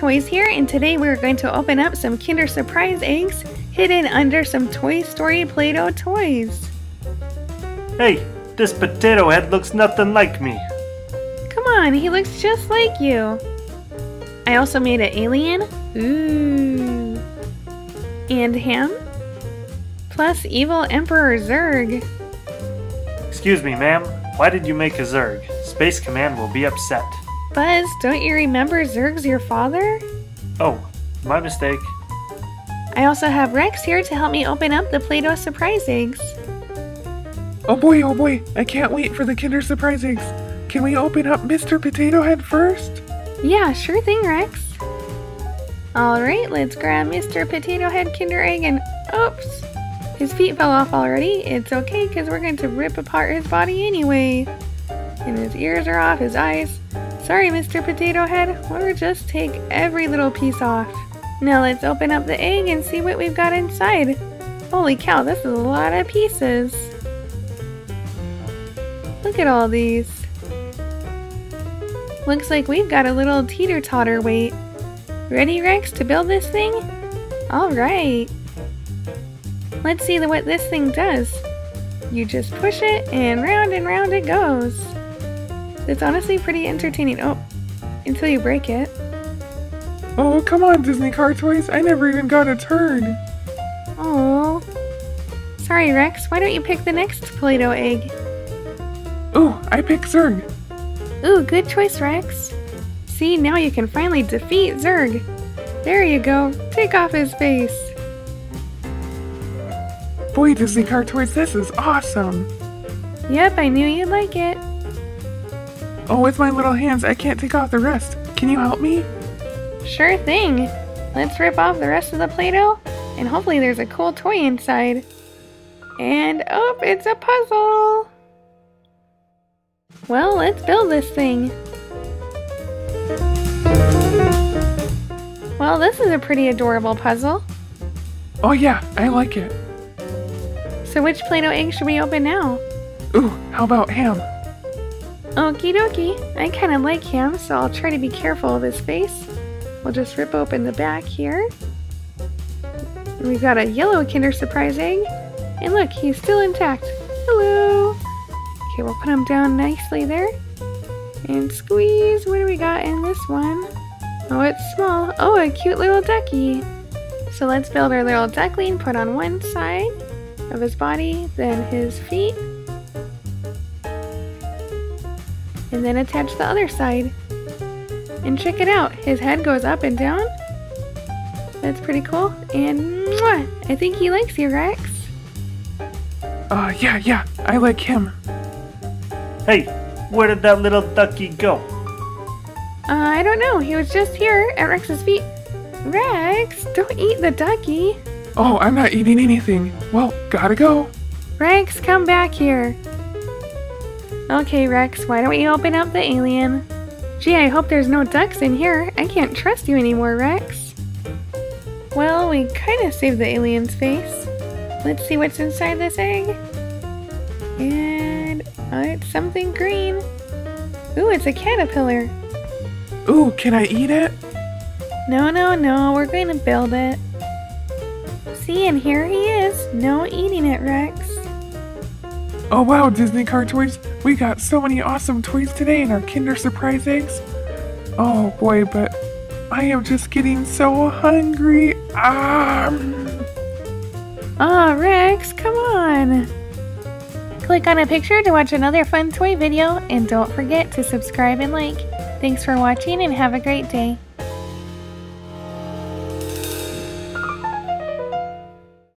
Toys here, and today we're going to open up some Kinder Surprise eggs hidden under some Toy Story Play-Doh toys. Hey, this potato head looks nothing like me. Come on, he looks just like you. I also made an alien. Ooh. And him. Plus Evel Emperor Zurg. Excuse me, ma'am. Why did you make a Zurg? Space Command will be upset. Buzz, don't you remember Zurg's your father? Oh, my mistake. I also have Rex here to help me open up the Play-Doh surprise eggs. Oh boy, I can't wait for the Kinder Surprise eggs. Can we open up Mr. Potato Head first? Yeah, sure thing, Rex. Alright, let's grab Mr. Potato Head Kinder Egg and oops! His feet fell off already. It's okay because we're going to rip apart his body anyway. And his ears are off, his eyes. Sorry, Mr. Potato Head. We'll just take every little piece off. Now let's open up the egg and see what we've got inside. Holy cow, this is a lot of pieces. Look at all these. Looks like we've got a little teeter-totter weight. Ready, Rex, to build this thing? Alright. Let's see what this thing does. You just push it and round it goes. It's honestly pretty entertaining. Oh, until you break it. Oh, come on, Disney Car Toys. I never even got a turn. Oh. Sorry, Rex. Why don't you pick the next Play-Doh egg? Ooh, I picked Zurg. Ooh, good choice, Rex. See, now you can finally defeat Zurg. There you go. Take off his face. Boy, Disney Car Toys, this is awesome. Yep, I knew you'd like it. Oh, with my little hands, I can't take off the rest. Can you help me? Sure thing. Let's rip off the rest of the Play-Doh, and hopefully there's a cool toy inside. And oh, it's a puzzle! Well, let's build this thing. Well, this is a pretty adorable puzzle. Oh yeah, I like it. So which Play-Doh egg should we open now? Ooh, how about ham? Okie dokie. I kind of like him, so I'll try to be careful of his face. We'll just rip open the back here. And we've got a yellow Kinder Surprise egg. And look, he's still intact. Hello! Okay, we'll put him down nicely there. And squeeze. What do we got in this one? Oh, it's small. Oh, a cute little ducky. So let's build our little duckling. Put on one side of his body, then his feet. And then attach the other side. And check it out. His head goes up and down. That's pretty cool. And mwah, I think he likes you, Rex. Yeah, I like him. Hey, where did that little ducky go? I don't know. He was just here at Rex's feet. Rex, don't eat the ducky. Oh, I'm not eating anything. Well, gotta go. Rex, come back here. Okay, Rex, why don't you open up the alien? Gee, I hope there's no ducks in here. I can't trust you anymore, Rex. Well, we kind of saved the alien's face. Let's see what's inside this egg. And it's something green. Ooh, it's a caterpillar. Ooh, can I eat it? No, we're going to build it. See, and here he is. No eating it, Rex. Oh wow, Disney Car Toys, we got so many awesome toys today in our Kinder Surprise eggs. Oh boy, but I am just getting so hungry. Oh, Rex, come on. Click on a picture to watch another fun toy video, and don't forget to subscribe and like. Thanks for watching and have a great day.